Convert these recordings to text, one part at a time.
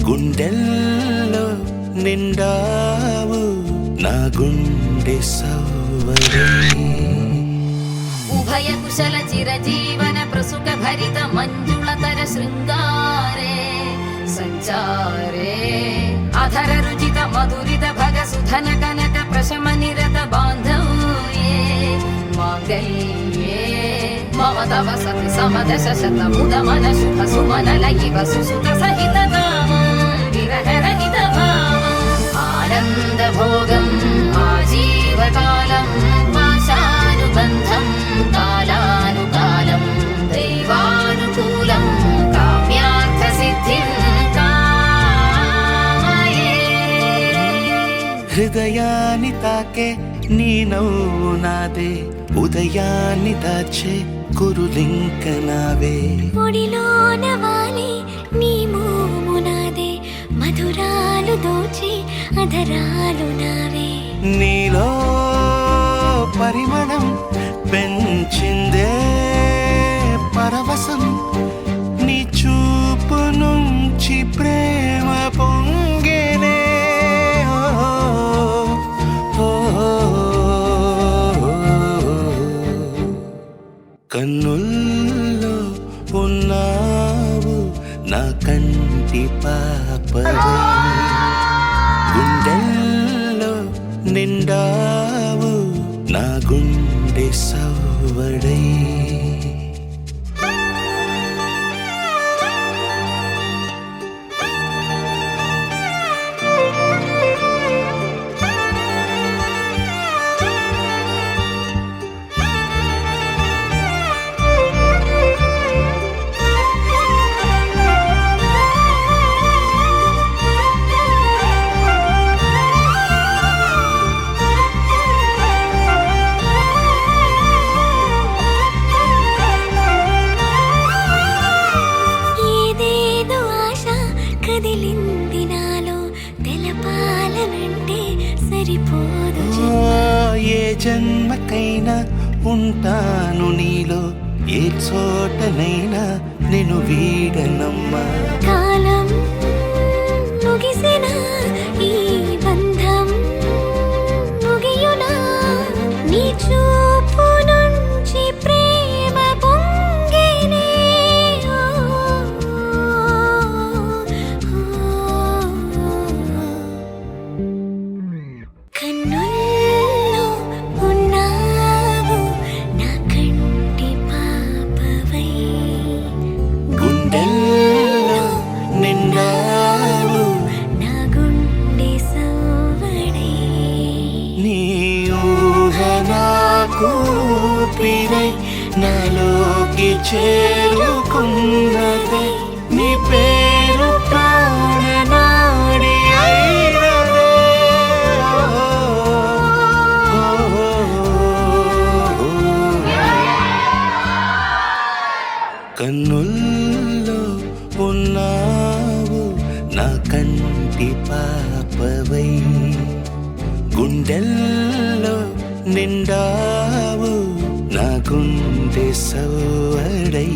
గుండెల్లో నిండావు నా గుండె సవ్వడి ఉభయ కుశల చిరజీవన ప్రసుక భరిత మంజుళతర శృంగారే సంచారే అధర రుచిత మధురిత భగ సుధన కనక ప్రశమ నిరత బాంధవ్యే మాంగళ్యే మమ తవ సతి సమదశ శత ముదమన శుభ సుమనల ఇవ సుసుత సహిత కామం విరహ రహిత భావం ఆనంద భోగం ఆజీవకాలం పాశానుబంధం కాలానుకాలం దైవానుకూలం కామ్యార్థ సిద్ధిం కామయే. హృదయాన్ని తాకే నీ నవ్వు నాదే ఉదయాన్ని దాచే కురులింక నావే ఒడిలోన వాలి నీ మోము నాదే మధురాలు దోచి అధరాలు నావే నీలో పరిమళం పెంచిందే పరవశం నీ చూపు నుంచి ప్రేమ పొంగేనే కన్నుల్లో ఉన్నావు నా కంటి పాపవై గుండెల్లో నిండావు నా గుండె సవ్వడై కదిలింది నాలో తెలపాలనంటే సరిపోదు ఏ జన్మకైనా ఉంటాను నీలో ఏ చోటనైనా నేను వీడనమ్మా కాలం ముగిసిన ఈ బంధం ముగియునా నీ చూపు నుంచి ప్రేమ పొంగేనే కన్నుల్లో ఉన్నావు నా కంటి పాపవై గుండెల్లో నిండావు నా గుండె సవ్వడై నీ ఊహ నాకు ఊపిరై నాలోకి చేరుకున్నదే నీ పేరు ప్రాణనాడి అయినదే కన్నుల్లో ఉన్నావు నా కంటి పాపవై గుండెల్లో నిండావు నా గుండె సవ్వడై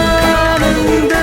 ఆనంద